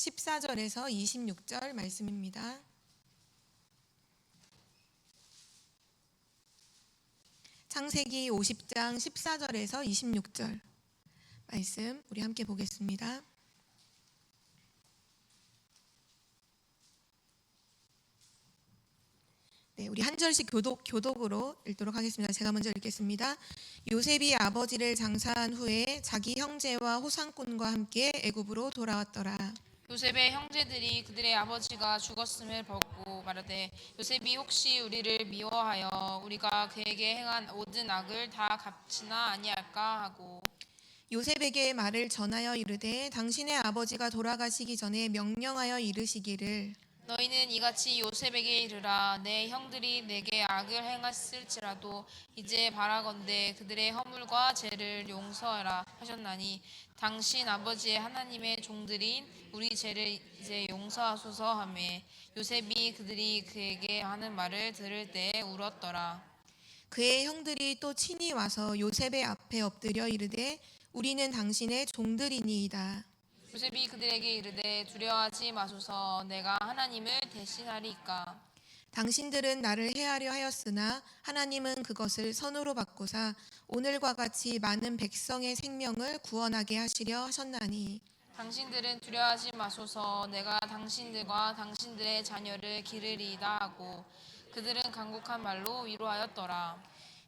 14절에서 26절 말씀입니다. 창세기 50장 14절에서 26절 말씀 우리 함께 보겠습니다. 네, 우리 한 절씩 교독으로 읽도록 하겠습니다. 제가 먼저 읽겠습니다. 요셉이 아버지를 장사한 후에 자기 형제와 호상꾼과 함께 애굽으로 돌아왔더라. 요셉의 형제들이 그들의 아버지가 죽었음을 보고 말하되 요셉이 혹시 우리를 미워하여 우리가 그에게 행한 모든 악을 다 갚지나 아니할까 하고 요셉에게 말을 전하여 이르되 당신의 아버지가 돌아가시기 전에 명령하여 이르시기를 너희는 이같이 요셉에게 이르라 내 형들이 내게 악을 행했을지라도 이제 바라건대 그들의 허물과 죄를 용서하라 하셨나니 당신 아버지의 하나님의 종들인 우리 죄를 이제 용서하소서 하매 요셉이 그들이 그에게 하는 말을 들을 때에 울었더라. 그의 형들이 또 친히 와서 요셉의 앞에 엎드려 이르되 우리는 당신의 종들이니이다. 요셉이 그들에게 이르되 두려워하지 마소서 내가 하나님을 대신하리이까. 당신들은 나를 해하려 하였으나 하나님은 그것을 선으로 바꾸사 오늘과 같이 많은 백성의 생명을 구원하게 하시려 하셨나니 당신들은 두려워하지 마소서 내가 당신들과 당신들의 자녀를 기르리이다 하고 그들은 간곡한 말로 위로하였더라.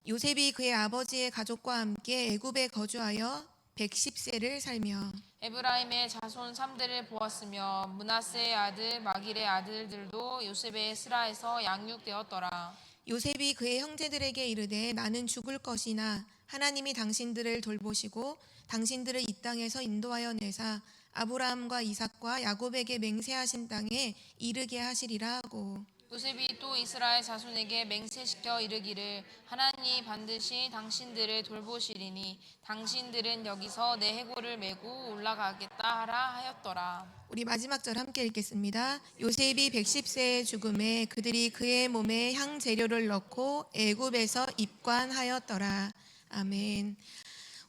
요셉이 그의 아버지의 가족과 함께 애굽에 거주하여 110세를 살며 에브라임의 자손 3대를 보았으며 므낫세의 아들 마길의 아들들도 요셉의 스라에서 양육되었더라. 요셉이 그의 형제들에게 이르되 나는 죽을 것이나 하나님이 당신들을 돌보시고 당신들을 이 땅에서 인도하여 내사 아브라함과 이삭과 야곱에게 맹세하신 땅에 이르게 하시리라 하고 요셉이 또 이스라엘 자손에게 맹세시켜 이르기를 하나님이 반드시 당신들을 돌보시리니 당신들은 여기서 내 해골을 메고 올라가겠다 하라 하였더라. 우리 마지막 절 함께 읽겠습니다. 요셉이 110세의 죽음에 그들이 그의 몸에 향 재료를 넣고 애굽에서 입관하였더라. 아멘.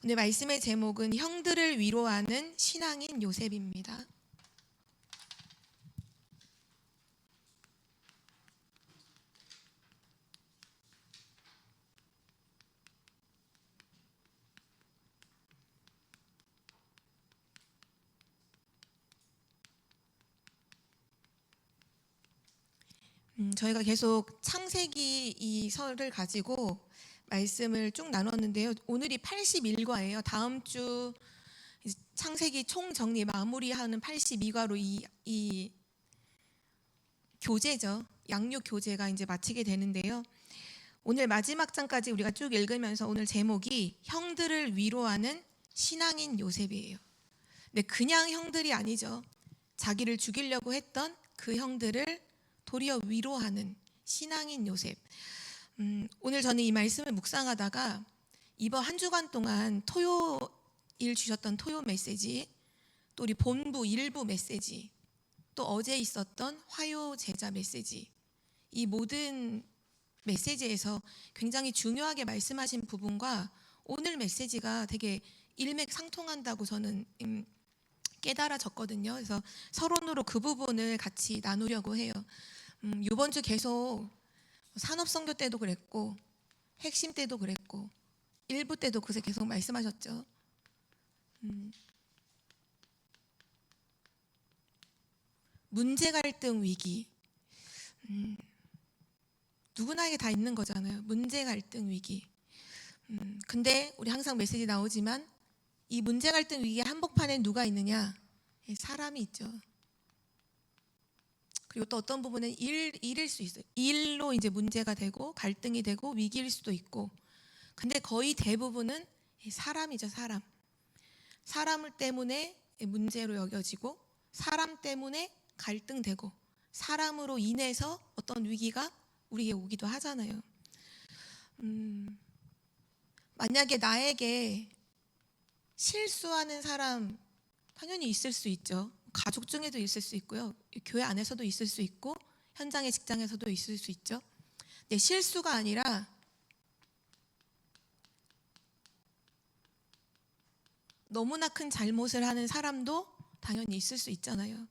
오늘 말씀의 제목은 형들을 위로하는 신앙인 요셉입니다. 저희가 계속 창세기 이 설을 가지고 말씀을 쭉 나눴는데요. 오늘이 81과예요. 다음 주 창세기 총정리 마무리하는 82과로 이 교재죠. 양육 교재가 이제 마치게 되는데요. 오늘 마지막 장까지 우리가 쭉 읽으면서 오늘 제목이 형들을 위로하는 신앙인 요셉이에요. 근데 그냥 형들이 아니죠. 자기를 죽이려고 했던 그 형들을 도리어 위로하는 신앙인 요셉. 오늘 저는 이 말씀을 묵상하다가 이번 한 주간 동안 토요일 주셨던 토요 메시지, 또 우리 본부 일부 메시지, 또 어제 있었던 화요 제자 메시지, 이 모든 메시지에서 굉장히 중요하게 말씀하신 부분과 오늘 메시지가 되게 일맥상통한다고 저는 깨달아졌거든요. 그래서 서론으로 그 부분을 같이 나누려고 해요. 이번 주 계속 산업선교 때도 그랬고 핵심 때도 그랬고 일부 때도 그새 계속 말씀하셨죠. 문제 갈등 위기 누구나에게 다 있는 거잖아요. 문제 갈등 위기. 근데 우리 항상 메시지 나오지만 이 문제 갈등 위기의 한복판에 누가 있느냐? 사람이 있죠. 그리고 또 어떤 부분은 일일 수 있어요. 일로 이제 문제가 되고 갈등이 되고 위기일 수도 있고. 근데 거의 대부분은 사람이죠, 사람. 사람을 때문에 문제로 여겨지고 사람 때문에 갈등되고 사람으로 인해서 어떤 위기가 우리에게 오기도 하잖아요. 만약에 나에게 실수하는 사람 당연히 있을 수 있죠. 가족 중에도 있을 수 있고요. 교회 안에서도 있을 수 있고 현장의 직장에서도 있을 수 있죠. 근데 실수가 아니라 너무나 큰 잘못을 하는 사람도 당연히 있을 수 있잖아요.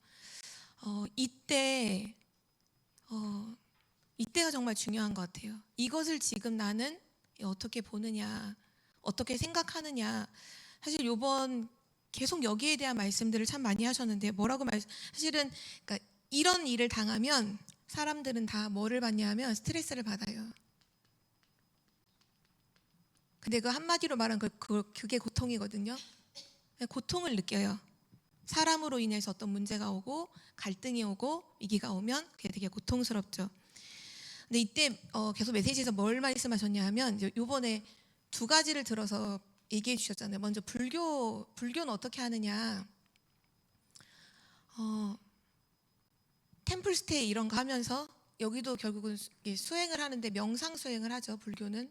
이때가 정말 중요한 것 같아요. 이것을 지금 나는 어떻게 보느냐, 어떻게 생각하느냐. 사실 요번 계속 여기에 대한 말씀들을 참 많이 하셨는데 사실은 그러니까 이런 일을 당하면 사람들은 다 뭐를 받냐 하면 스트레스를 받아요. 근데 그 한마디로 말하면 그게 고통이거든요. 고통을 느껴요. 사람으로 인해서 어떤 문제가 오고 갈등이 오고 위기가 오면 그게 되게 고통스럽죠. 근데 이때 계속 메시지에서 뭘 말씀하셨냐 하면 이번에 두 가지를 들어서 얘기해 주셨잖아요. 먼저 불교는 어떻게 하느냐. 템플스테이 이런 거 하면서 여기도 결국은 수행을 하는데 명상 수행을 하죠. 불교는.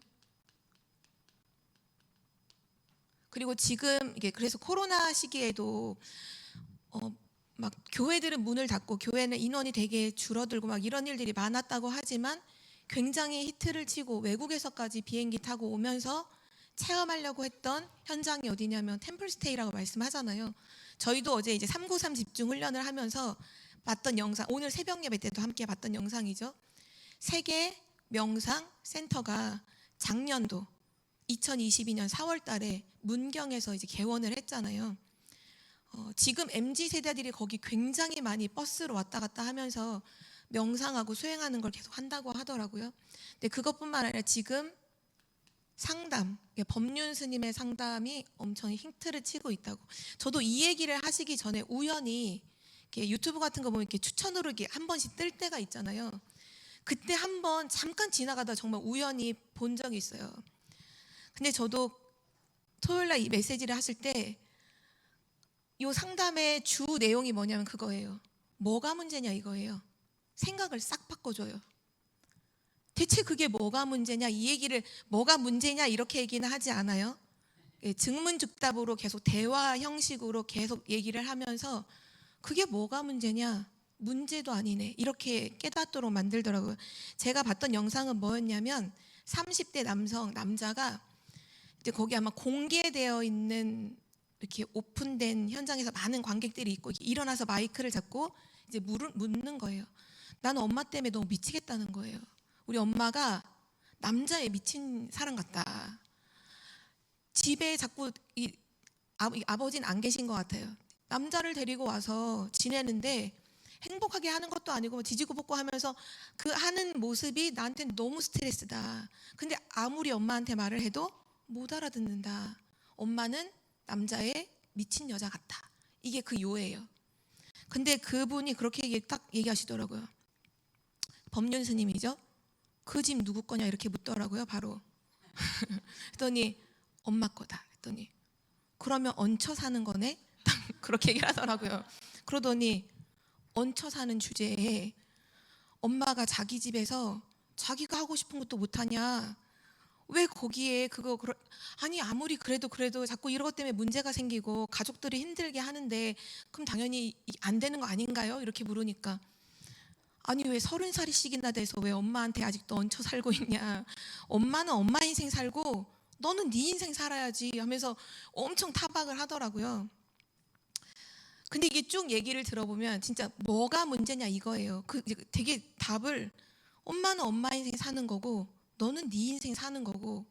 그리고 지금 이게 그래서 코로나 시기에도 막 교회들은 문을 닫고 교회는 인원이 되게 줄어들고 막 이런 일들이 많았다고 하지만 굉장히 히트를 치고 외국에서까지 비행기 타고 오면서 체험하려고 했던 현장이 어디냐면 템플스테이라고 말씀하잖아요. 저희도 어제 이제 393 집중 훈련을 하면서 봤던 영상, 오늘 새벽 예배 때도 함께 봤던 영상이죠. 세계 명상 센터가 작년도 2022년 4월 달에 문경에서 이제 개원을 했잖아요. 지금 MZ 세대들이 거기 굉장히 많이 버스로 왔다 갔다 하면서 명상하고 수행하는 걸 계속 한다고 하더라고요. 근데 그것뿐만 아니라 지금 상담, 법륜 스님의 상담이 엄청 힌트를 치고 있다고. 저도 이 얘기를 하시기 전에 우연히 이렇게 유튜브 같은 거 보면 이렇게 추천으로 이렇게 한 번씩 뜰 때가 있잖아요. 그때 한 번 잠깐 지나가다 정말 우연히 본 적이 있어요. 근데 저도 토요일날 이 메시지를 하실 때 이 상담의 주 내용이 뭐냐면 그거예요. 뭐가 문제냐 이거예요. 생각을 싹 바꿔줘요. 대체 그게 뭐가 문제냐, 이 얘기를 뭐가 문제냐 이렇게 얘기는 하지 않아요. 증문즉답으로 계속 대화 형식으로 계속 얘기를 하면서 그게 뭐가 문제냐, 문제도 아니네 이렇게 깨닫도록 만들더라고요. 제가 봤던 영상은 뭐였냐면 30대 남자가 이제 거기 아마 공개되어 있는 이렇게 오픈된 현장에서 많은 관객들이 있고 일어나서 마이크를 잡고 이제 묻는 거예요. 나는 엄마 때문에 너무 미치겠다는 거예요. 우리 엄마가 남자에 미친 사람 같다. 집에 자꾸 아버지는 안 계신 것 같아요. 남자를 데리고 와서 지내는데 행복하게 하는 것도 아니고 지지고 볶고 하면서 그 하는 모습이 나한테는 너무 스트레스다. 근데 아무리 엄마한테 말을 해도 못 알아듣는다. 엄마는 남자의 미친 여자 같다. 이게 그 요예요. 근데 그분이 그렇게 딱 얘기하시더라고요. 법륜 스님이죠. 그 집 누구 거냐 이렇게 묻더라고요. 바로. 그랬더니 엄마 거다. 그랬더니 그러면 얹혀 사는 거네? 그렇게 얘기를 하더라고요. 그러더니 얹혀 사는 주제에 엄마가 자기 집에서 자기가 하고 싶은 것도 못하냐? 왜 거기에 아니 아무리 그래도 자꾸 이런 것 때문에 문제가 생기고 가족들이 힘들게 하는데 그럼 당연히 안 되는 거 아닌가요? 이렇게 물으니까 아니 왜 30살이씩이나 돼서 왜 엄마한테 아직도 얹혀 살고 있냐? 엄마는 엄마 인생 살고 너는 네 인생 살아야지 하면서 엄청 타박을 하더라고요. 근데 이게 쭉 얘기를 들어보면 진짜 뭐가 문제냐 이거예요. 되게 답을 엄마는 엄마 인생 사는 거고 너는 네 인생 사는 거고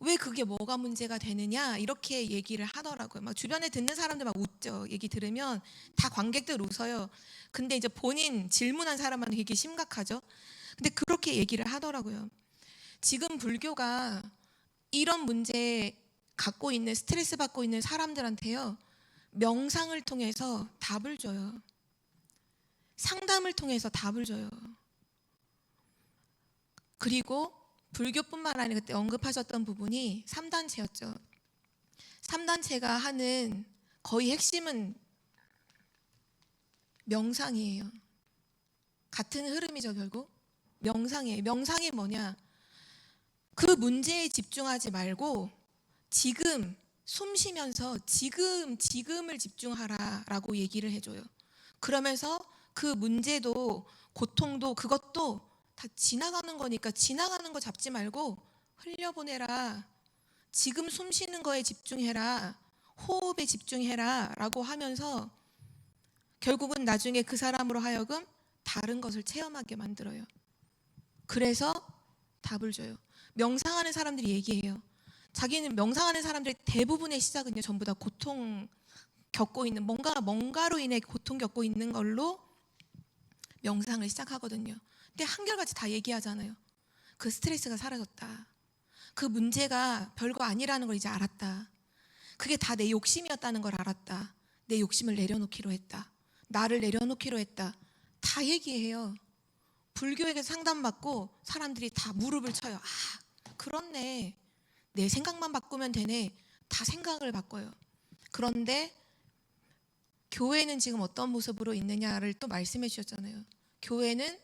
왜 그게 뭐가 문제가 되느냐 이렇게 얘기를 하더라고요. 막 주변에 듣는 사람들 막 웃죠. 얘기 들으면 다 관객들 웃어요. 근데 이제 본인 질문한 사람은 되게 심각하죠. 근데 그렇게 얘기를 하더라고요. 지금 불교가 이런 문제 갖고 있는 스트레스 받고 있는 사람들한테요. 명상을 통해서 답을 줘요. 상담을 통해서 답을 줘요. 그리고 불교뿐만 아니라 그때 언급하셨던 부분이 3단체였죠. 3단체가 하는 거의 핵심은 명상이에요. 같은 흐름이죠, 결국. 명상이에요. 명상이 뭐냐? 그 문제에 집중하지 말고 지금 숨 쉬면서 지금을 집중하라라고 얘기를 해줘요. 그러면서 그 문제도 고통도 그것도 다 지나가는 거니까 지나가는 거 잡지 말고 흘려보내라. 지금 숨 쉬는 거에 집중해라. 호흡에 집중해라 라고 하면서 결국은 나중에 그 사람으로 하여금 다른 것을 체험하게 만들어요. 그래서 답을 줘요. 명상하는 사람들이 얘기해요. 자기는 명상하는 사람들의 대부분의 시작은요, 전부 다 고통 겪고 있는 뭔가로 인해 고통 겪고 있는 걸로 명상을 시작하거든요. 근데 한결같이 다 얘기하잖아요. 그 스트레스가 사라졌다. 그 문제가 별거 아니라는 걸 이제 알았다. 그게 다 내 욕심이었다는 걸 알았다. 내 욕심을 내려놓기로 했다. 나를 내려놓기로 했다. 다 얘기해요. 불교에게 상담받고 사람들이 다 무릎을 쳐요. 아, 그렇네. 내 생각만 바꾸면 되네. 다 생각을 바꿔요. 그런데 교회는 지금 어떤 모습으로 있느냐를 또 말씀해 주셨잖아요. 교회는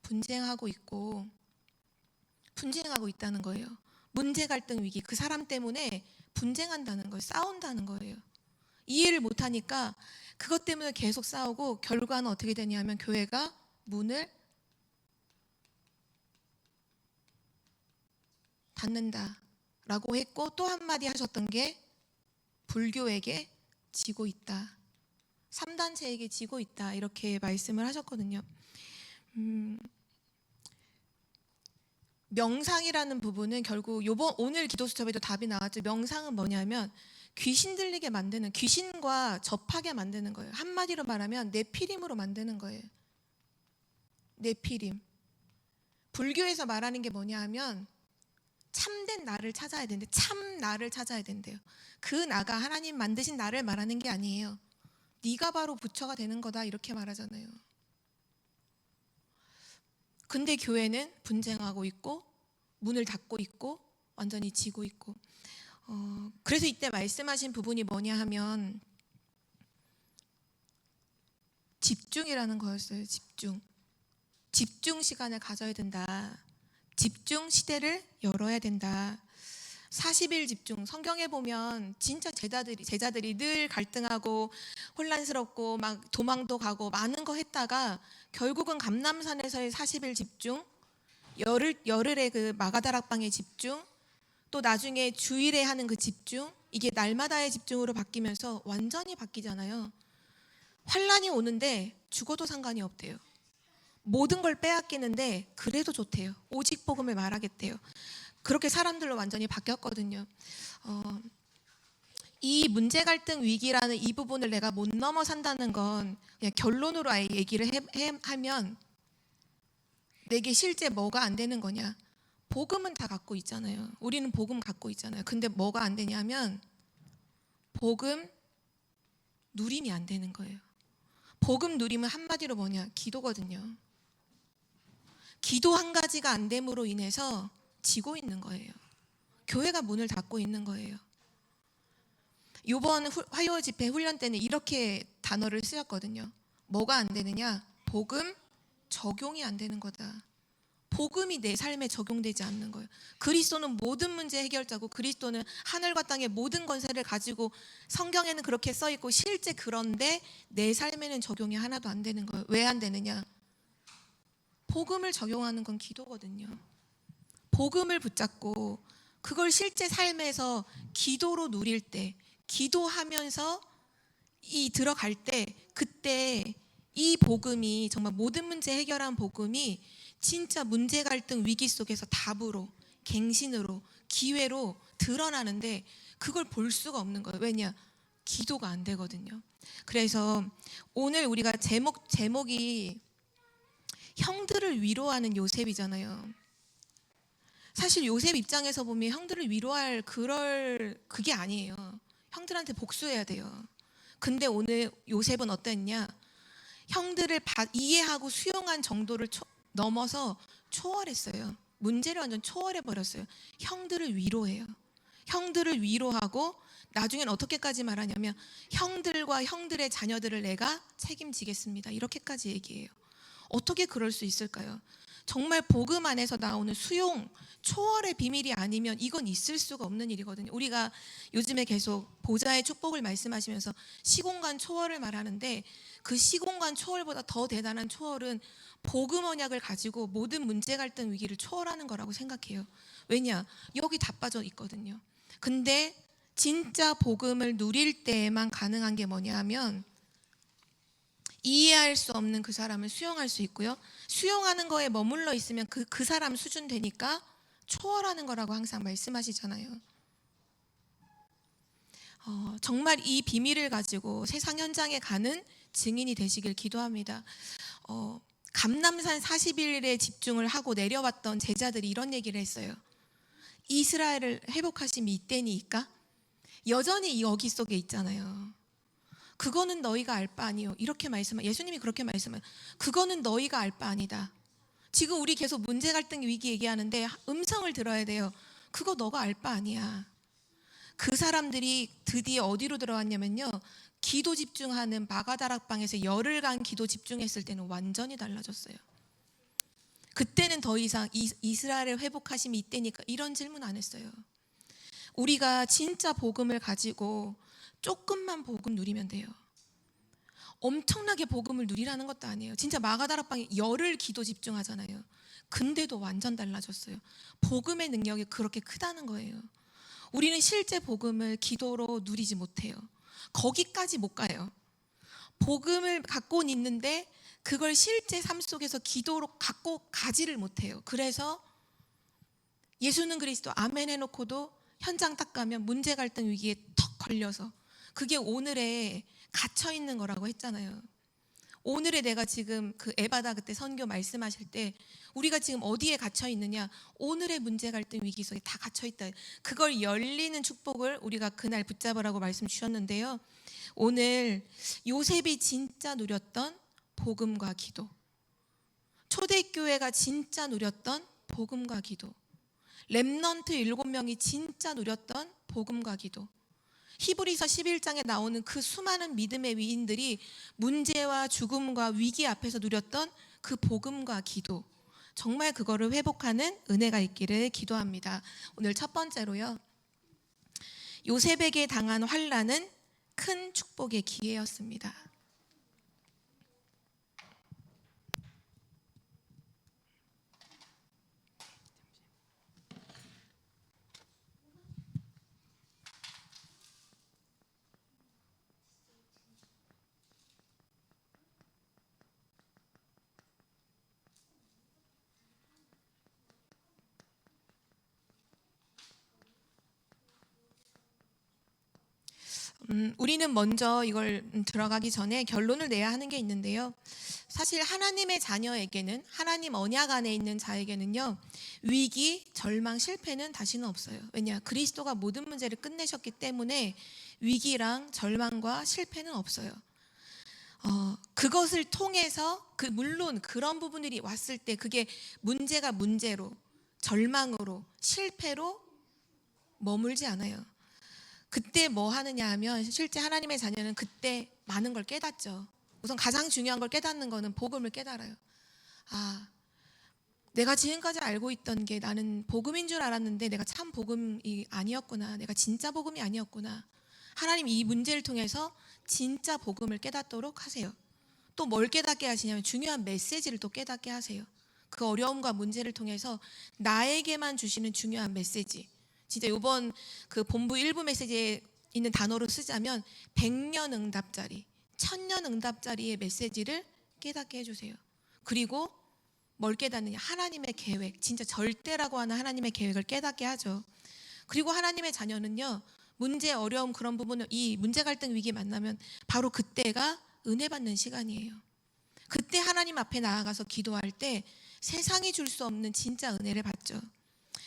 분쟁하고 있다는 거예요. 문제, 갈등, 위기, 그 사람 때문에 분쟁한다는 거예요. 싸운다는 거예요. 이해를 못하니까 그것 때문에 계속 싸우고 결과는 어떻게 되냐면 교회가 문을 닫는다라고 했고, 또 한마디 하셨던 게 불교에게 지고 있다. 3단체에게 지고 있다. 이렇게 말씀을 하셨거든요. 명상이라는 부분은 결국 오늘 기도 수첩에도 답이 나왔죠. 명상은 뭐냐면 귀신 들리게 만드는, 귀신과 접하게 만드는 거예요. 한마디로 말하면 내피림으로 만드는 거예요. 내피림. 불교에서 말하는 게 뭐냐 하면 참된 나를 찾아야 되는데, 참 나를 찾아야 된대요. 그 나가 하나님 만드신 나를 말하는 게 아니에요. 네가 바로 부처가 되는 거다, 이렇게 말하잖아요. 근데 교회는 분쟁하고 있고 문을 닫고 있고 완전히 지고 있고, 그래서 이때 말씀하신 부분이 뭐냐 하면 집중이라는 거였어요. 집중 시간을 가져야 된다. 집중 시대를 열어야 된다. 40일 집중. 성경에 보면 진짜 제자들이 늘 갈등하고 혼란스럽고 막 도망도 가고 많은 거 했다가 결국은 감람산에서의 40일 집중, 열흘의 그 마가다락방의 집중, 또 나중에 주일에 하는 그 집중, 이게 날마다의 집중으로 바뀌면서 완전히 바뀌잖아요. 환란이 오는데 죽어도 상관이 없대요. 모든 걸 빼앗기는데 그래도 좋대요. 오직 복음을 말하겠대요. 그렇게 사람들로 완전히 바뀌었거든요. 이 문제, 갈등, 위기라는 이 부분을 내가 못 넘어 산다는 건 그냥 결론으로 아예 얘기를 하면 내게 실제 뭐가 안 되는 거냐. 복음은 다 갖고 있잖아요. 우리는 복음 갖고 있잖아요. 근데 뭐가 안 되냐면 복음 누림이 안 되는 거예요. 복음 누림은 한마디로 뭐냐? 기도거든요. 기도 한 가지가 안 됨으로 인해서 지고 있는 거예요. 교회가 문을 닫고 있는 거예요. 이번 화요 집회 훈련 때는 이렇게 단어를 쓰셨거든요. 뭐가 안 되느냐? 복음 적용이 안 되는 거다. 복음이 내 삶에 적용되지 않는 거예요. 그리스도는 모든 문제 해결자고, 그리스도는 하늘과 땅의 모든 권세를 가지고, 성경에는 그렇게 써 있고 실제 그런데 내 삶에는 적용이 하나도 안 되는 거예요. 왜 안 되느냐? 복음을 적용하는 건 기도거든요. 복음을 붙잡고 그걸 실제 삶에서 기도로 누릴 때, 기도하면서 들어갈 때, 그때 이 복음이 정말 모든 문제 해결한 복음이 진짜 문제, 갈등, 위기 속에서 답으로, 갱신으로, 기회로 드러나는데 그걸 볼 수가 없는 거예요. 왜냐? 기도가 안 되거든요. 그래서 오늘 우리가 제목이 형들을 위로하는 요셉이잖아요. 사실 요셉 입장에서 보면 형들을 위로할 그게 아니에요. 형들한테 복수해야 돼요. 근데 오늘 요셉은 어땠냐? 형들을 이해하고 수용한 정도를 넘어서 초월했어요. 문제를 완전 초월해 버렸어요. 형들을 위로해요. 형들을 위로하고 나중엔 어떻게까지 말하냐면 형들과 형들의 자녀들을 내가 책임지겠습니다. 이렇게까지 얘기해요. 어떻게 그럴 수 있을까요? 정말 복음 안에서 나오는 수용, 초월의 비밀이 아니면 이건 있을 수가 없는 일이거든요. 우리가 요즘에 계속 보좌의 축복을 말씀하시면서 시공간 초월을 말하는데, 그 시공간 초월보다 더 대단한 초월은 복음 언약을 가지고 모든 문제, 갈등, 위기를 초월하는 거라고 생각해요. 왜냐? 여기 다 빠져 있거든요. 근데 진짜 복음을 누릴 때에만 가능한 게 뭐냐 하면 이해할 수 없는 그 사람을 수용할 수 있고요. 수용하는 거에 머물러 있으면 그 사람 수준 되니까 초월하는 거라고 항상 말씀하시잖아요. 정말 이 비밀을 가지고 세상 현장에 가는 증인이 되시길 기도합니다. 감람산 40일에 집중을 하고 내려왔던 제자들이 이런 얘기를 했어요. 이스라엘을 회복하심이 이때니까 여전히 여기 속에 있잖아요. 그거는 너희가 알 바 아니요. 이렇게 예수님이 그렇게 말씀해요. 그거는 너희가 알 바 아니다. 지금 우리 계속 문제 갈등 위기 얘기하는데 음성을 들어야 돼요. 그거 너가 알 바 아니야. 그 사람들이 드디어 어디로 들어왔냐면요. 기도 집중하는 마가다락방에서 열흘간 기도 집중했을 때는 완전히 달라졌어요. 그때는 더 이상 이스라엘을 회복하심이 이때니까 이런 질문 안 했어요. 우리가 진짜 복음을 가지고 조금만 복음 누리면 돼요. 엄청나게 복음을 누리라는 것도 아니에요. 진짜 마가다락방에 열흘 기도 집중하잖아요. 근데도 완전 달라졌어요. 복음의 능력이 그렇게 크다는 거예요. 우리는 실제 복음을 기도로 누리지 못해요. 거기까지 못 가요. 복음을 갖고는 있는데 그걸 실제 삶 속에서 기도로 갖고 가지를 못해요. 그래서 예수는 그리스도 아멘 해놓고도 현장 딱 가면 문제 갈등 위기에 턱 걸려서 그게 오늘에 갇혀 있는 거라고 했잖아요. 오늘에 내가 지금 그 에바다 그때 선교 말씀하실 때 우리가 지금 어디에 갇혀 있느냐? 오늘의 문제 갈등 위기 속에 다 갇혀 있다. 그걸 열리는 축복을 우리가 그날 붙잡으라고 말씀 주셨는데요. 오늘 요셉이 진짜 누렸던 복음과 기도, 초대교회가 진짜 누렸던 복음과 기도, 렘넌트 7명이 진짜 누렸던 복음과 기도, 히브리서 11장에 나오는 그 수많은 믿음의 위인들이 문제와 죽음과 위기 앞에서 누렸던 그 복음과 기도, 정말 그거를 회복하는 은혜가 있기를 기도합니다. 오늘 첫 번째로요. 요셉에게 당한 환난은 큰 축복의 기회였습니다. 우리는 먼저 이걸 들어가기 전에 결론을 내야 하는 게 있는데요. 사실 하나님의 자녀에게는, 하나님 언약 안에 있는 자에게는요, 위기, 절망, 실패는 다시는 없어요. 왜냐? 그리스도가 모든 문제를 끝내셨기 때문에 위기랑 절망과 실패는 없어요. 그것을 통해서 물론 그런 부분들이 왔을 때 그게 문제가 문제로, 절망으로, 실패로 머물지 않아요. 그때 뭐 하느냐 하면 실제 하나님의 자녀는 그때 많은 걸 깨닫죠. 우선 가장 중요한 걸 깨닫는 거는 복음을 깨달아요. 아, 내가 지금까지 알고 있던 게 나는 복음인 줄 알았는데 내가 참 복음이 아니었구나. 내가 진짜 복음이 아니었구나. 하나님 이 문제를 통해서 진짜 복음을 깨닫도록 하세요. 또 뭘 깨닫게 하시냐면 중요한 메시지를 또 깨닫게 하세요. 그 어려움과 문제를 통해서 나에게만 주시는 중요한 메시지. 진짜 이번 그 본부 일부 메시지에 있는 단어로 쓰자면 100년 응답자리, 1000년 응답자리의 메시지를 깨닫게 해주세요. 그리고 뭘 깨닫느냐? 하나님의 계획, 진짜 절대라고 하는 하나님의 계획을 깨닫게 하죠. 그리고 하나님의 자녀는요, 문제, 어려움 그런 부분을 이 문제 갈등 위기 만나면 바로 그때가 은혜 받는 시간이에요. 그때 하나님 앞에 나아가서 기도할 때 세상이 줄 수 없는 진짜 은혜를 받죠.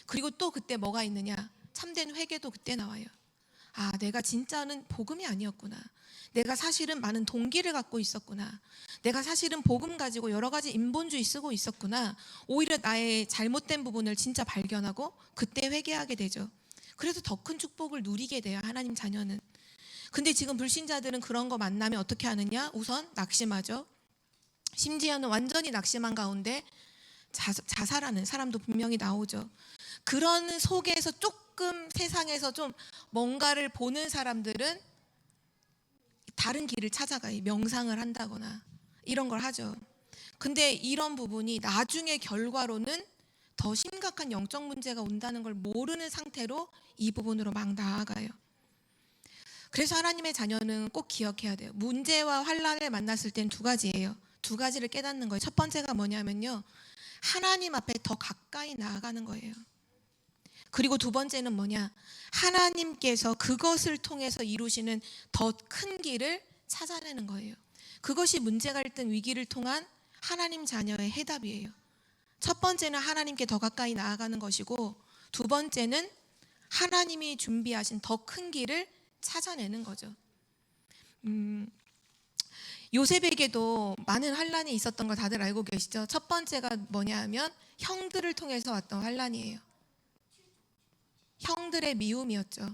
그리고 또 그때 뭐가 있느냐? 참된 회개도 그때 나와요. 아, 내가 진짜는 복음이 아니었구나. 내가 사실은 많은 동기를 갖고 있었구나. 내가 사실은 복음 가지고 여러 가지 인본주의 쓰고 있었구나. 오히려 나의 잘못된 부분을 진짜 발견하고 그때 회개하게 되죠. 그래서 더 큰 축복을 누리게 돼요, 하나님 자녀는. 근데 지금 불신자들은 그런 거 만나면 어떻게 하느냐? 우선 낙심하죠. 심지어는 완전히 낙심한 가운데 자살하는 사람도 분명히 나오죠. 그런 속에서 조금 세상에서 좀 뭔가를 보는 사람들은 다른 길을 찾아가요. 명상을 한다거나 이런 걸 하죠. 근데 이런 부분이 나중에 결과로는 더 심각한 영적 문제가 온다는 걸 모르는 상태로 이 부분으로 막 나아가요. 그래서 하나님의 자녀는 꼭 기억해야 돼요. 문제와 환란을 만났을 땐 두 가지예요. 두 가지를 깨닫는 거예요. 첫 번째가 뭐냐면요, 하나님 앞에 더 가까이 나아가는 거예요. 그리고 두 번째는 뭐냐, 하나님께서 그것을 통해서 이루시는 더 큰 길을 찾아내는 거예요. 그것이 문제, 갈등, 위기를 통한 하나님 자녀의 해답이에요. 첫 번째는 하나님께 더 가까이 나아가는 것이고, 두 번째는 하나님이 준비하신 더 큰 길을 찾아내는 거죠. 요셉에게도 많은 환란이 있었던 거 다들 알고 계시죠? 첫 번째가 뭐냐 하면 형들을 통해서 왔던 환란이에요. 형들의 미움이었죠.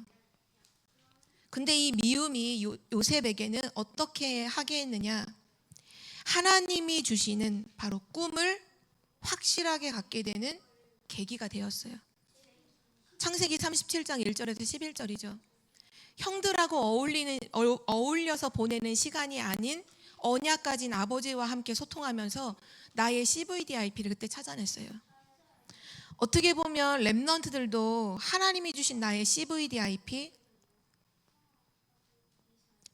근데 이 미움이 요셉에게는 어떻게 하게 했느냐, 하나님이 주시는 바로 꿈을 확실하게 갖게 되는 계기가 되었어요. 창세기 37장 1절에서 11절이죠. 형들하고 어울려서 보내는 시간이 아닌 언약 가진 아버지와 함께 소통하면서 나의 CVDIP를 그때 찾아냈어요. 어떻게 보면 렘넌트들도 하나님이 주신 나의 CVDIP,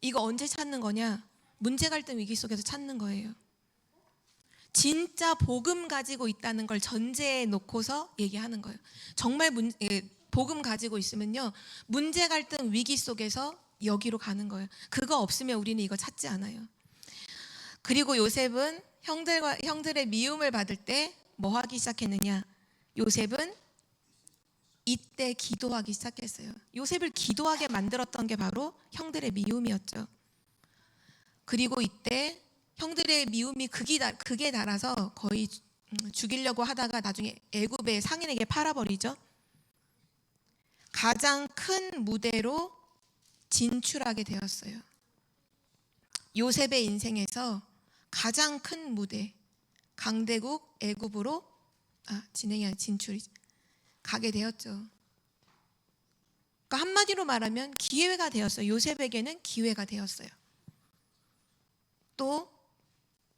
이거 언제 찾는 거냐? 문제, 갈등, 위기 속에서 찾는 거예요. 진짜 복음 가지고 있다는 걸 전제에 놓고서 얘기하는 거예요. 정말 복음 가지고 있으면요, 문제, 갈등, 위기 속에서 여기로 가는 거예요. 그거 없으면 우리는 이거 찾지 않아요. 그리고 요셉은 형들의 미움을 받을 때 뭐 하기 시작했느냐? 요셉은 이때 기도하기 시작했어요. 요셉을 기도하게 만들었던 게 바로 형들의 미움이었죠. 그리고 이때 형들의 미움이 극에 달아서 거의 죽이려고 하다가 나중에 애굽의 상인에게 팔아버리죠. 가장 큰 무대로 진출하게 되었어요. 요셉의 인생에서 가장 큰 무대, 강대국 애굽으로 진출이 가게 되었죠. 그러니까 한마디로 말하면 기회가 되었어요. 요셉에게는 기회가 되었어요. 또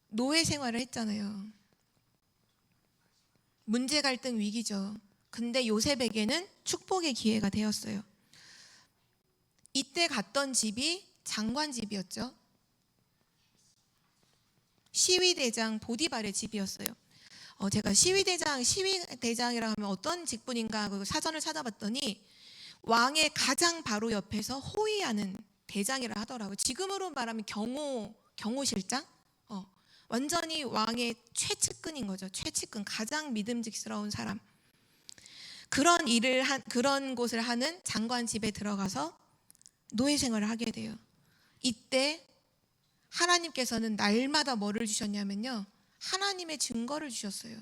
노예 생활을 했잖아요. 문제, 갈등, 위기죠. 근데 요셉에게는 축복의 기회가 되었어요. 이때 갔던 집이 장관 집이었죠. 시위대장 보디발의 집이었어요. 제가 시위대장이라고 하면 어떤 직분인가 하고 사전을 찾아봤더니 왕의 가장 바로 옆에서 호위하는 대장이라 하더라고요. 지금으로 말하면 경호실장? 완전히 왕의 최측근인 거죠. 최측근, 가장 믿음직스러운 사람. 그런 곳을 하는 장관 집에 들어가서 노예 생활을 하게 돼요. 이때 하나님께서는 날마다 뭐를 주셨냐면요, 하나님의 증거를 주셨어요.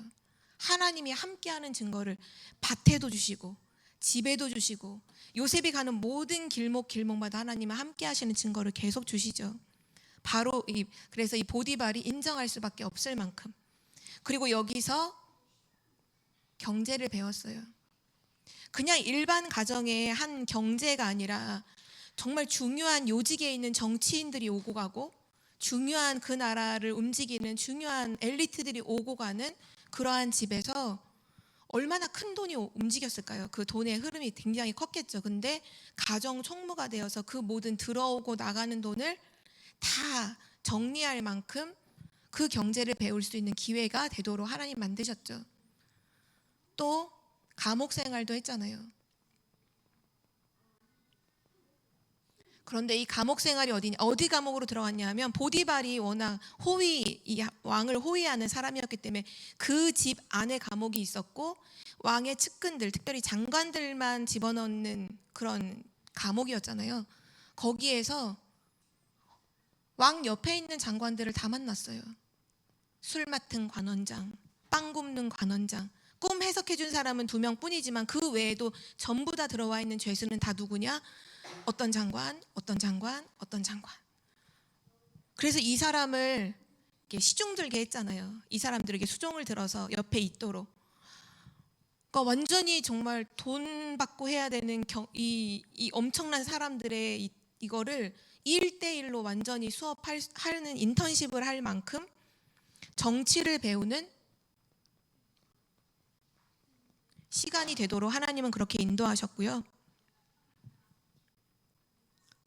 하나님이 함께하는 증거를 밭에도 주시고 집에도 주시고 요셉이 가는 모든 길목마다 하나님은 함께하시는 증거를 계속 주시죠. 바로 그래서 이 보디발이 인정할 수밖에 없을 만큼. 그리고 여기서 경제를 배웠어요. 그냥 일반 가정의 한 경제가 아니라 정말 중요한 요직에 있는 정치인들이 오고 가고 중요한 그 나라를 움직이는 중요한 엘리트들이 오고 가는 그러한 집에서 얼마나 큰 돈이 움직였을까요? 그 돈의 흐름이 굉장히 컸겠죠. 근데 가정 총무가 되어서 그 모든 들어오고 나가는 돈을 다 정리할 만큼 그 경제를 배울 수 있는 기회가 되도록 하나님 만드셨죠. 또 감옥 생활도 했잖아요. 그런데 이 감옥 생활이 어디 감옥으로 들어갔냐 하면 보디발이 워낙 이 왕을 호위하는 사람이었기 때문에 그 집 안에 감옥이 있었고 왕의 측근들, 특별히 장관들만 집어넣는 그런 감옥이었잖아요. 거기에서 왕 옆에 있는 장관들을 다 만났어요. 술 맡은 관원장, 빵 굽는 관원장, 꿈 해석해준 사람은 2명뿐이지만 그 외에도 전부 다 들어와 있는 죄수는 다 누구냐? 어떤 장관. 그래서 이 사람을 시중 들게 했잖아요. 이 사람들에게 수종을 들어서 옆에 있도록. 그러니까 완전히 정말 돈 받고 해야 되는 이 엄청난 사람들의 이거를 1대1로 완전히 수업하는 인턴십을 할 만큼 정치를 배우는 시간이 되도록 하나님은 그렇게 인도하셨고요.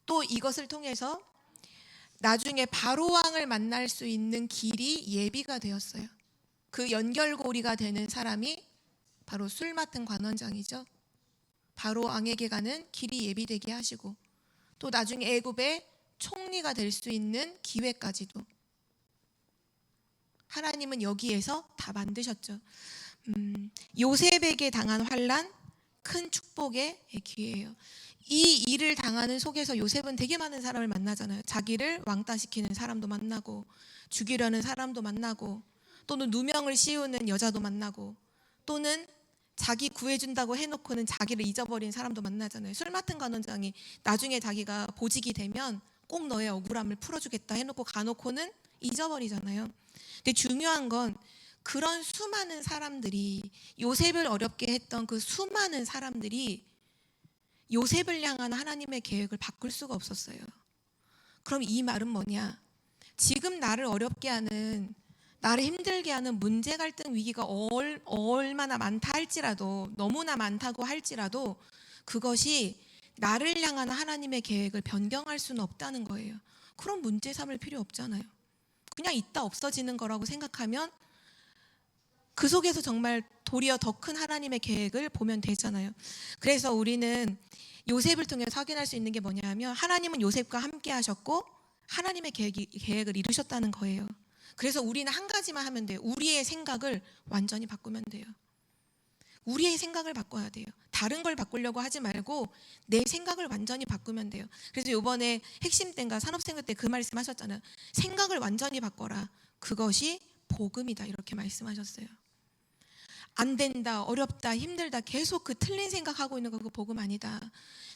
또 이것을 통해서 나중에 바로 왕을 만날 수 있는 길이 예비가 되었어요. 그 연결고리가 되는 사람이 바로 술 맡은 관원장이죠. 바로 왕에게 가는 길이 예비되게 하시고, 또 나중에 애굽의 총리가 될 수 있는 기회까지도 하나님은 여기에서 다 만드셨죠. 요셉에게 당한 환난, 큰 축복의 기회예요. 이 일을 당하는 속에서 요셉은 되게 많은 사람을 만나잖아요. 자기를 왕따시키는 사람도 만나고, 죽이려는 사람도 만나고, 또는 누명을 씌우는 여자도 만나고, 또는 자기 구해준다고 해놓고는 자기를 잊어버린 사람도 만나잖아요. 술 맡은 관원장이 나중에 자기가 보직이 되면 꼭 너의 억울함을 풀어주겠다 해놓고 가놓고는 잊어버리잖아요. 근데 중요한 건 그런 수많은 사람들이, 요셉을 어렵게 했던 그 수많은 사람들이 요셉을 향한 하나님의 계획을 바꿀 수가 없었어요. 그럼 이 말은 뭐냐? 지금 나를 어렵게 하는, 나를 힘들게 하는 문제, 갈등, 위기가 얼마나 많다 할지라도, 너무나 많다고 할지라도 그것이 나를 향한 하나님의 계획을 변경할 수는 없다는 거예요. 그럼 문제 삼을 필요 없잖아요. 그냥 있다 없어지는 거라고 생각하면 그 속에서 정말 도리어 더 큰 하나님의 계획을 보면 되잖아요. 그래서 우리는 요셉을 통해서 확인할 수 있는 게 뭐냐 하면, 하나님은 요셉과 함께 하셨고 하나님의 계획을 이루셨다는 거예요. 그래서 우리는 한 가지만 하면 돼요. 우리의 생각을 완전히 바꾸면 돼요. 우리의 생각을 바꿔야 돼요. 다른 걸 바꾸려고 하지 말고 내 생각을 완전히 바꾸면 돼요. 그래서 이번에 핵심 때인가 산업생활 때 그 말씀 하셨잖아요. 생각을 완전히 바꿔라. 그것이 복음이다. 이렇게 말씀하셨어요. 안 된다, 어렵다, 힘들다, 계속 그 틀린 생각하고 있는 거 그거 복음 아니다.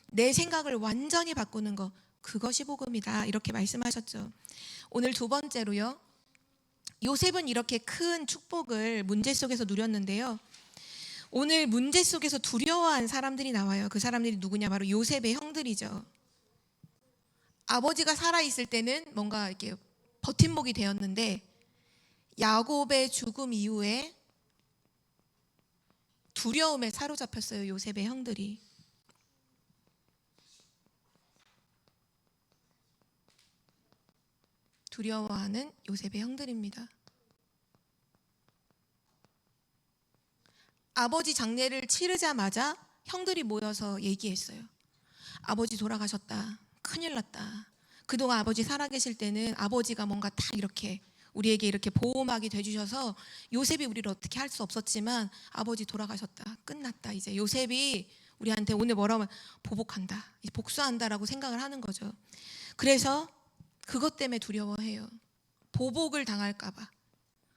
내 생각을 완전히 바꾸는 거, 그것이 복음이다. 이렇게 말씀하셨죠. 오늘 두 번째로요. 요셉은 이렇게 큰 축복을 문제 속에서 누렸는데요. 오늘 문제 속에서 두려워한 사람들이 나와요. 그 사람들이 누구냐? 바로 요셉의 형들이죠. 아버지가 살아있을 때는 뭔가 이렇게 버팀목이 되었는데, 야곱의 죽음 이후에 두려움에 사로잡혔어요. 요셉의 형들이. 두려워하는 요셉의 형들입니다. 아버지 장례를 치르자마자 형들이 모여서 얘기했어요. 아버지 돌아가셨다. 큰일 났다. 그동안 아버지 살아계실 때는 아버지가 뭔가 다 이렇게 우리에게 이렇게 보호막이 돼주셔서 요셉이 우리를 어떻게 할 수 없었지만 아버지 돌아가셨다. 끝났다. 이제 요셉이 우리한테 오늘 뭐라고 하면 보복한다. 이제 복수한다라고 생각을 하는 거죠. 그래서 그것 때문에 두려워해요. 보복을 당할까 봐.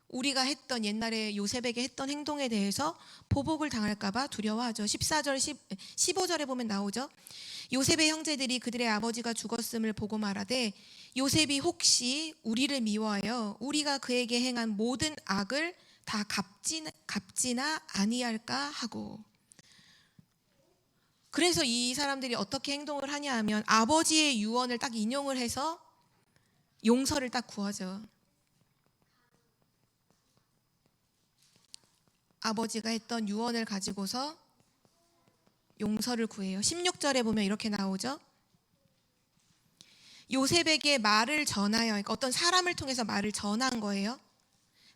우리가 했던, 옛날에 요셉에게 했던 행동에 대해서 보복을 당할까 봐 두려워하죠. 14절, 15절에 보면 나오죠. 요셉의 형제들이 그들의 아버지가 죽었음을 보고 말하되, 요셉이 혹시 우리를 미워하여 우리가 그에게 행한 모든 악을 다 갚지나 아니할까 하고. 그래서 이 사람들이 어떻게 행동을 하냐 하면 아버지의 유언을 딱 인용을 해서 용서를 딱 구하죠. 아버지가 했던 유언을 가지고서 용서를 구해요. 16절에 보면 이렇게 나오죠. 요셉에게 말을 전하여, 그러니까 어떤 사람을 통해서 말을 전한 거예요.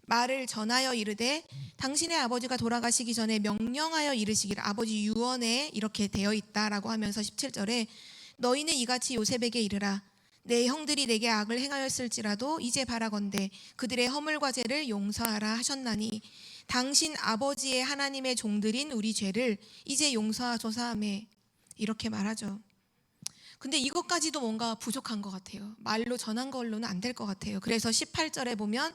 말을 전하여 이르되, 당신의 아버지가 돌아가시기 전에 명령하여 이르시기를, 아버지 유언에 이렇게 되어 있다라고 하면서 17절에 너희는 이같이 요셉에게 이르라. 내 형들이 내게 악을 행하였을지라도 이제 바라건대 그들의 허물과 죄를 용서하라 하셨나니 당신 아버지의 하나님의 종들인 우리 죄를 이제 용서하소서 하며, 이렇게 말하죠. 근데 이것까지도 뭔가 부족한 것 같아요. 말로 전한 걸로는 안 될 것 같아요. 그래서 18절에 보면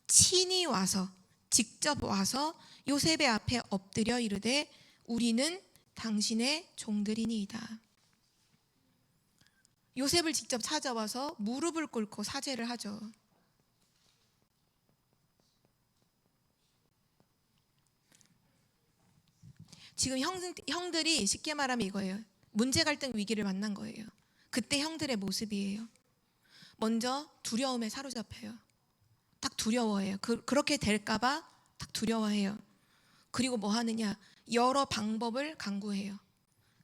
친히 와서, 직접 와서 요셉의 앞에 엎드려 이르되 우리는 당신의 종들이니이다. 요셉을 직접 찾아와서 무릎을 꿇고 사죄를 하죠. 지금 형들이 쉽게 말하면 이거예요. 문제, 갈등, 위기를 만난 거예요. 그때 형들의 모습이에요. 먼저 두려움에 사로잡혀요. 딱 두려워해요. 그렇게 될까봐 딱 두려워해요. 그리고 뭐 하느냐? 여러 방법을 강구해요.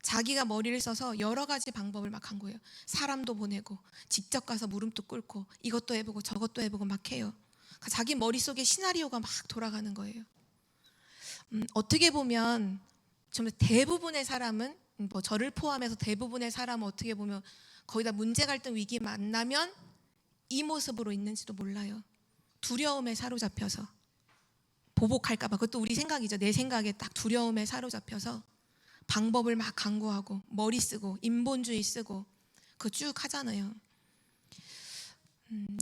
자기가 머리를 써서 여러 가지 방법을 막 한 거예요. 사람도 보내고 직접 가서 무릎도 꿇고 이것도 해보고 저것도 해보고 막 해요. 그러니까 자기 머릿속에 시나리오가 막 돌아가는 거예요. 어떻게 보면 정말 대부분의 사람은, 뭐 저를 포함해서 대부분의 사람은 어떻게 보면 거의 다 문제 갈등 위기 만나면 이 모습으로 있는지도 몰라요. 두려움에 사로잡혀서 보복할까 봐. 그것도 우리 생각이죠. 내 생각에 딱 두려움에 사로잡혀서 방법을 막 강구하고 머리 쓰고 인본주의 쓰고 그거 쭉 하잖아요.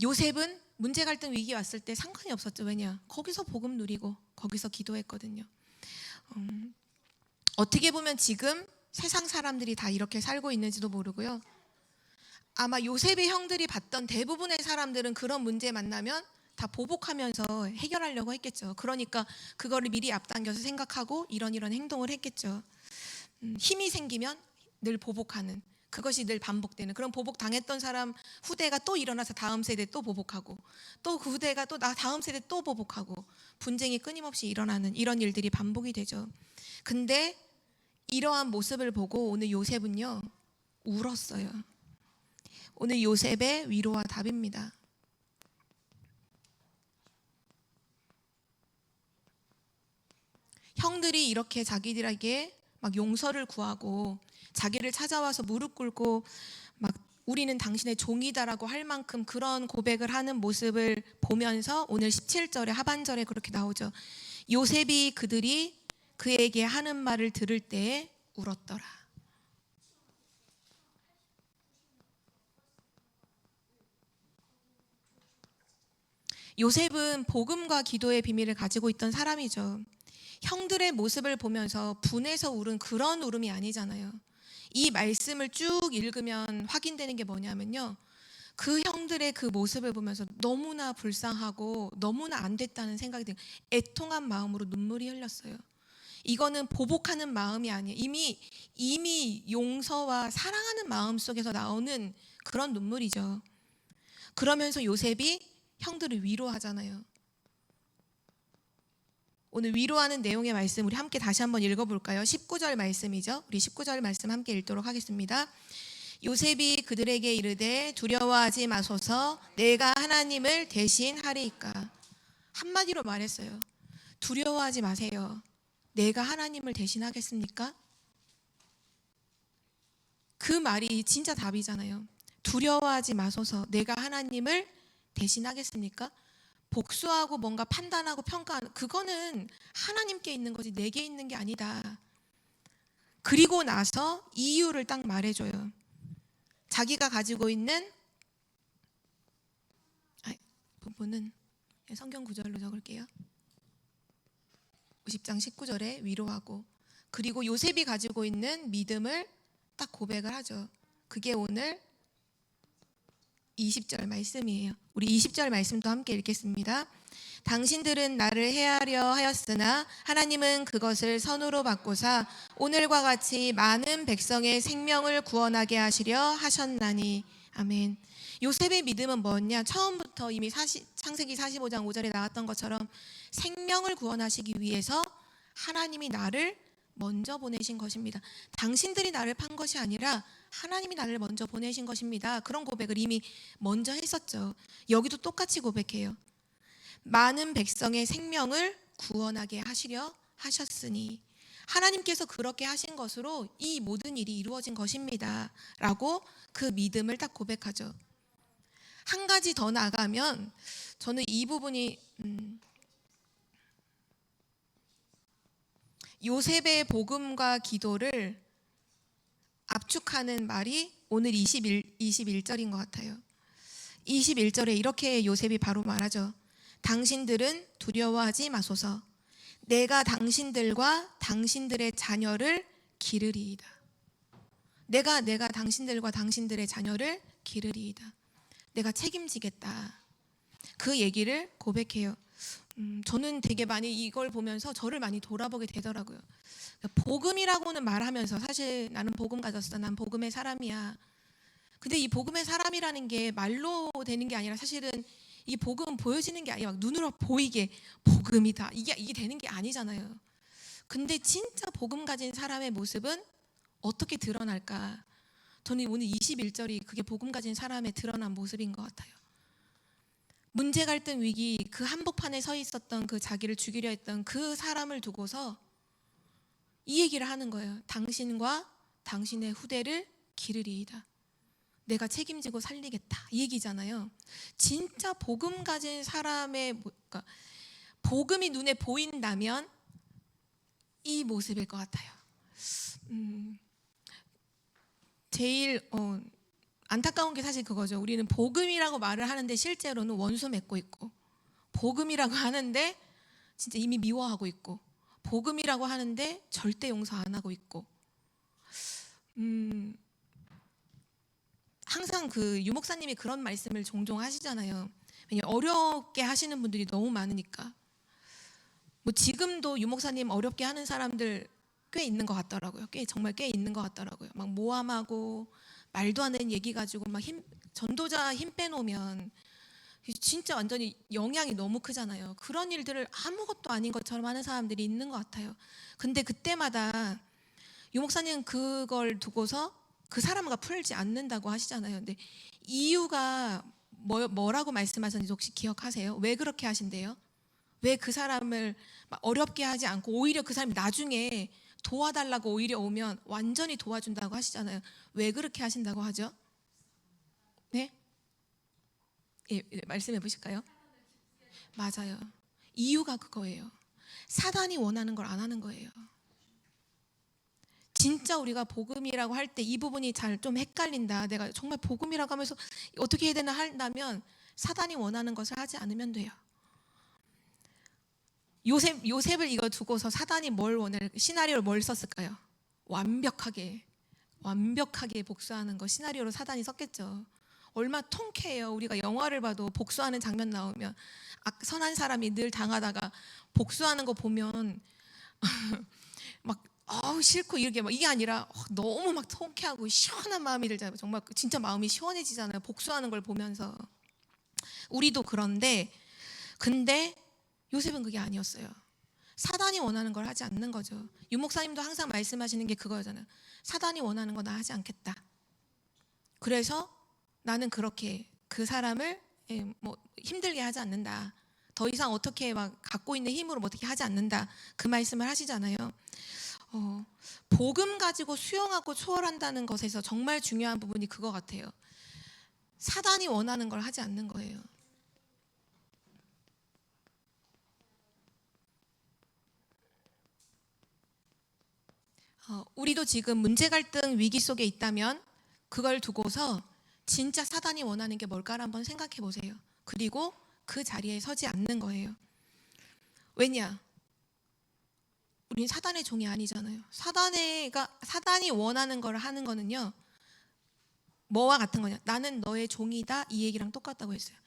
요셉은 문제 갈등 위기 왔을 때 상관이 없었죠. 왜냐? 거기서 복음 누리고 거기서 기도했거든요. 어떻게 보면 지금 세상 사람들이 다 이렇게 살고 있는지도 모르고요. 아마 요셉의 형들이 봤던 대부분의 사람들은 그런 문제 만나면 다 보복하면서 해결하려고 했겠죠. 그러니까 그거를 미리 앞당겨서 생각하고 이런 행동을 했겠죠. 힘이 생기면 늘 보복하는, 그것이 늘 반복되는, 그런 보복 당했던 사람 후대가 또 일어나서 다음 세대 또 보복하고, 또 그 후대가 또 다음 세대 또 보복하고, 분쟁이 끊임없이 일어나는 이런 일들이 반복이 되죠. 근데 이러한 모습을 보고 오늘 요셉은요 울었어요. 오늘 요셉의 위로와 답입니다. 형들이 이렇게 자기들에게 막 용서를 구하고 자기를 찾아와서 무릎 꿇고 막 우리는 당신의 종이다라고 할 만큼 그런 고백을 하는 모습을 보면서 오늘 17절에 하반절에 그렇게 나오죠. 요셉이 그들이 그에게 하는 말을 들을 때에 울었더라. 요셉은 복음과 기도의 비밀을 가지고 있던 사람이죠. 형들의 모습을 보면서 분해서 울은 그런 울음이 아니잖아요. 이 말씀을 쭉 읽으면 확인되는 게 뭐냐면요, 그 형들의 그 모습을 보면서 너무나 불쌍하고 너무나 안 됐다는 생각이 들어요. 애통한 마음으로 눈물이 흘렸어요. 이거는 보복하는 마음이 아니에요. 이미 용서와 사랑하는 마음 속에서 나오는 그런 눈물이죠. 그러면서 요셉이 형들을 위로하잖아요. 오늘 위로하는 내용의 말씀 우리 함께 다시 한번 읽어볼까요? 19절 말씀이죠. 우리 19절 말씀 함께 읽도록 하겠습니다. 요셉이 그들에게 이르되 두려워하지 마소서, 내가 하나님을 대신하리이까. 한마디로 말했어요. 두려워하지 마세요. 내가 하나님을 대신하겠습니까? 그 말이 진짜 답이잖아요. 두려워하지 마소서, 내가 하나님을 대신하겠습니까? 복수하고 뭔가 판단하고 평가하는, 그거는 하나님께 있는 거지 내게 있는 게 아니다. 그리고 나서 이유를 딱 말해줘요. 자기가 가지고 있는 부분은 성경 구절로 적을게요. 50장 19절에 위로하고, 그리고 요셉이 가지고 있는 믿음을 딱 고백을 하죠. 그게 오늘 20절 말씀이에요. 우리 20절 말씀도 함께 읽겠습니다. 당신들은 나를 해하려 하였으나 하나님은 그것을 선으로 바꾸사 오늘과 같이 많은 백성의 생명을 구원하게 하시려 하셨나니. 아멘. 요셉의 믿음은 뭐냐? 처음부터 이미 창세기 45장 5절에 나왔던 것처럼 생명을 구원하시기 위해서 하나님이 나를 먼저 보내신 것입니다. 당신들이 나를 판 것이 아니라 하나님이 나를 먼저 보내신 것입니다. 그런 고백을 이미 먼저 했었죠. 여기도 똑같이 고백해요. 많은 백성의 생명을 구원하게 하시려 하셨으니, 하나님께서 그렇게 하신 것으로 이 모든 일이 이루어진 것입니다 라고 그 믿음을 딱 고백하죠. 한 가지 더 나가면 저는 이 부분이 요셉의 복음과 기도를 압축하는 말이 오늘 21절인 것 같아요. 21절에 이렇게 요셉이 바로 말하죠. 당신들은 두려워하지 마소서, 내가 당신들과 당신들의 자녀를 기르리이다. 내가 당신들과 당신들의 자녀를 기르리이다. 내가 책임지겠다. 그 얘기를 고백해요. 저는 되게 많이 이걸 보면서 저를 많이 돌아보게 되더라고요. 복음이라고는 말하면서 사실 나는 복음 가졌어, 난 복음의 사람이야. 근데 이 복음의 사람이라는 게 말로 되는 게 아니라 사실은 이 복음은 보여지는 게 아니라 막 눈으로 보이게 복음이다, 이게 되는 게 아니잖아요. 근데 진짜 복음 가진 사람의 모습은 어떻게 드러날까? 저는 오늘 21절이 그게 복음 가진 사람의 드러난 모습인 것 같아요. 문제, 갈등, 위기, 그 한복판에 서 있었던 그 자기를 죽이려 했던 그 사람을 두고서 이 얘기를 하는 거예요. 당신과 당신의 후대를 기르리이다. 내가 책임지고 살리겠다. 이 얘기잖아요. 진짜 복음 가진 사람의, 그러니까 복음이 눈에 보인다면 이 모습일 것 같아요. 제일 안타까운 게 사실 그거죠. 우리는 복음이라고 말을 하는데 실제로는 원수 맺고 있고, 복음이라고 하는데 진짜 이미 미워하고 있고, 복음이라고 하는데 절대 용서 안 하고 있고. 항상 그 유목사님이 그런 말씀을 종종 하시잖아요. 왜냐면 어렵게 하시는 분들이 너무 많으니까. 뭐 지금도 유목사님 어렵게 하는 사람들 꽤 있는 것 같더라고요. 정말 꽤 있는 것 같더라고요. 막 모함하고 말도 안 되는 얘기 가지고 막 전도자 힘 빼놓으면 진짜 완전히 영향이 너무 크잖아요. 그런 일들을 아무것도 아닌 것처럼 하는 사람들이 있는 것 같아요. 근데 그때마다 유목사님은 그걸 두고서 그 사람과 풀지 않는다고 하시잖아요. 근데 이유가 뭐라고 말씀하셨는지 혹시 기억하세요? 왜 그렇게 하신대요? 왜 그 사람을 막 어렵게 하지 않고 오히려 그 사람이 나중에 도와달라고 오히려 오면 완전히 도와준다고 하시잖아요. 왜 그렇게 하신다고 하죠? 네? 예, 말씀해 보실까요? 맞아요. 이유가 그거예요. 사단이 원하는 걸 안 하는 거예요. 진짜 우리가 복음이라고 할 때 이 부분이 잘 좀 헷갈린다. 내가 정말 복음이라고 하면서 어떻게 해야 되나 한다면 사단이 원하는 것을 하지 않으면 돼요. 요셉을 이거 두고서 사단이 시나리오를 뭘 썼을까요? 완벽하게 복수하는 거 시나리오로 사단이 썼겠죠. 얼마나 통쾌해요. 우리가 영화를 봐도 복수하는 장면 나오면 선한 사람이 늘 당하다가 복수하는 거 보면 막 싫고 이게 아니라 너무 막 통쾌하고 시원한 마음이 들잖아요. 정말 진짜 마음이 시원해지잖아요. 복수하는 걸 보면서. 우리도 그런데 근데 요셉은 그게 아니었어요. 사단이 원하는 걸 하지 않는 거죠. 유목사님도 항상 말씀하시는 게 그거잖아요. 사단이 원하는 거 나 하지 않겠다. 그래서 나는 그렇게 그 사람을 힘들게 하지 않는다. 더 이상 어떻게 막 갖고 있는 힘으로 어떻게 하지 않는다. 그 말씀을 하시잖아요. 복음 가지고 수용하고 초월한다는 것에서 정말 중요한 부분이 그거 같아요. 사단이 원하는 걸 하지 않는 거예요. 우리도 지금 문제, 갈등, 위기 속에 있다면 그걸 두고서 진짜 사단이 원하는 게 뭘까를 한번 생각해 보세요. 그리고 그 자리에 서지 않는 거예요. 왜냐? 우린 사단의 종이 아니잖아요. 사단이 원하는 걸 하는 거는요. 뭐와 같은 거냐? 나는 너의 종이다. 이 얘기랑 똑같다고 했어요.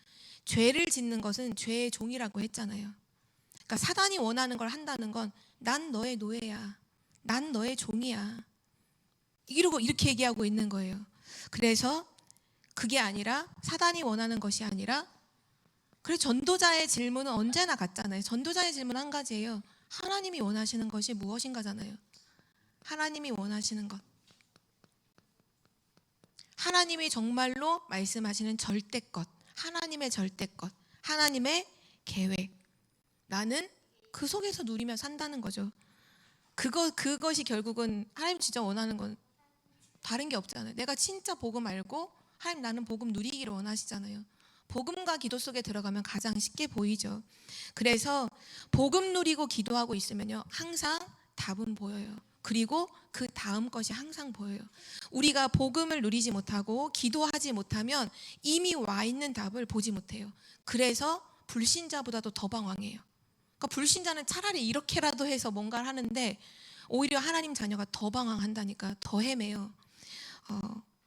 죄를 짓는 것은 죄의 종이라고 했잖아요. 그러니까 사단이 원하는 걸 한다는 건 난 너의 노예야. 난 너의 종이야. 이렇게 얘기하고 있는 거예요. 그래서 그게 아니라 사단이 원하는 것이 아니라 그래서 전도자의 질문은 언제나 같잖아요. 전도자의 질문 한 가지예요. 하나님이 원하시는 것이 무엇인가잖아요. 하나님이 원하시는 것. 하나님이 정말로 말씀하시는 절대것. 하나님의 절대것. 하나님의 계획. 나는 그 속에서 누리며 산다는 거죠. 그것이 결국은 하나님 진짜 원하는 건 다른 게 없잖아요. 내가 진짜 복음 알고 하나님 나는 복음 누리기를 원하시잖아요. 복음과 기도 속에 들어가면 가장 쉽게 보이죠. 그래서 복음 누리고 기도하고 있으면요. 항상 답은 보여요. 그리고 그 다음 것이 항상 보여요. 우리가 복음을 누리지 못하고 기도하지 못하면 이미 와 있는 답을 보지 못해요. 그래서 불신자보다도 더 방황해요. 그러니까 불신자는 차라리 이렇게라도 해서 뭔가를 하는데 오히려 하나님 자녀가 더 방황한다니까 더 헤매요.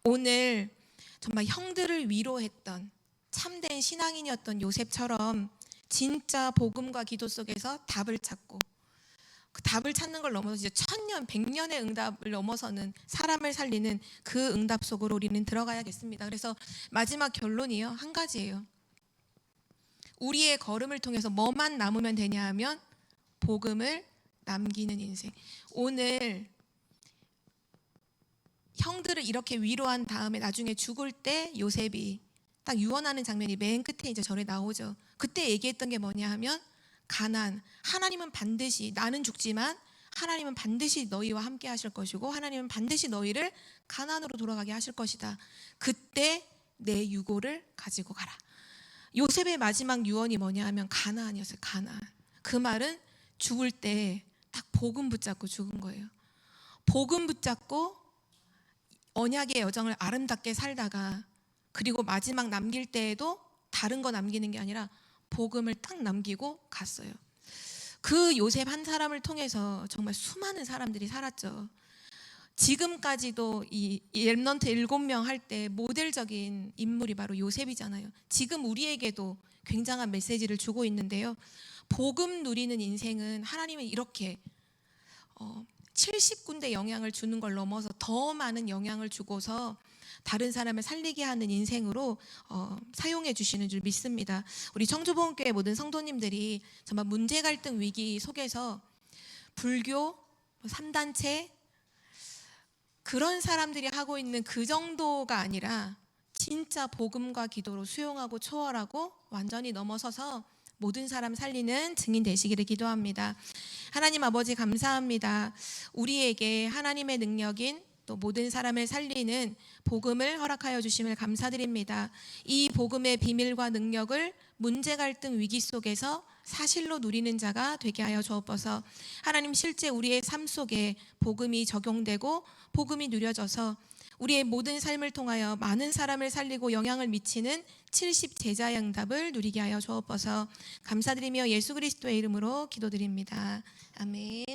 오늘 정말 형들을 위로했던 참된 신앙인이었던 요셉처럼 진짜 복음과 기도 속에서 답을 찾고 그 답을 찾는 걸 넘어서 이제 1000년, 100년의 응답을 넘어서는 사람을 살리는 그 응답 속으로 우리는 들어가야겠습니다. 그래서 마지막 결론이요. 한 가지예요. 우리의 걸음을 통해서 뭐만 남으면 되냐 하면 복음을 남기는 인생. 오늘 형들을 이렇게 위로한 다음에 나중에 죽을 때 요셉이 딱 유언하는 장면이 맨 끝에 이제 절에 나오죠. 그때 얘기했던 게 뭐냐 하면 가나안, 하나님은 반드시, 나는 죽지만 하나님은 반드시 너희와 함께 하실 것이고 하나님은 반드시 너희를 가나안으로 돌아가게 하실 것이다. 그때 내 유고를 가지고 가라. 요셉의 마지막 유언이 뭐냐 하면 가나안이었어요. 가나안. 그 말은 죽을 때 딱 복음 붙잡고 죽은 거예요. 복음 붙잡고 언약의 여정을 아름답게 살다가, 그리고 마지막 남길 때에도 다른 거 남기는 게 아니라 복음을 딱 남기고 갔어요. 그 요셉 한 사람을 통해서 정말 수많은 사람들이 살았죠. 지금까지도 이 렘넌트 7명 할 때 모델적인 인물이 바로 요셉이잖아요. 지금 우리에게도 굉장한 메시지를 주고 있는데요. 복음 누리는 인생은 하나님은 이렇게 70군데 영향을 주는 걸 넘어서 더 많은 영향을 주고서 다른 사람을 살리게 하는 인생으로 사용해 주시는 줄 믿습니다. 우리 청주보험교회 모든 성도님들이 정말 문제 갈등 위기 속에서 불교 3단체 그런 사람들이 하고 있는 그 정도가 아니라 진짜 복음과 기도로 수용하고 초월하고 완전히 넘어서서 모든 사람 살리는 증인 되시기를 기도합니다. 하나님 아버지 감사합니다. 우리에게 하나님의 능력인 또 모든 사람을 살리는 복음을 허락하여 주심을 감사드립니다. 이 복음의 비밀과 능력을 문제 갈등 위기 속에서 사실로 누리는 자가 되게 하여 주옵소서. 하나님, 실제 우리의 삶 속에 복음이 적용되고 복음이 누려져서 우리의 모든 삶을 통하여 많은 사람을 살리고 영향을 미치는 70 제자의 응답을 누리게 하여 주옵소서. 감사드리며 예수 그리스도의 이름으로 기도드립니다. 아멘.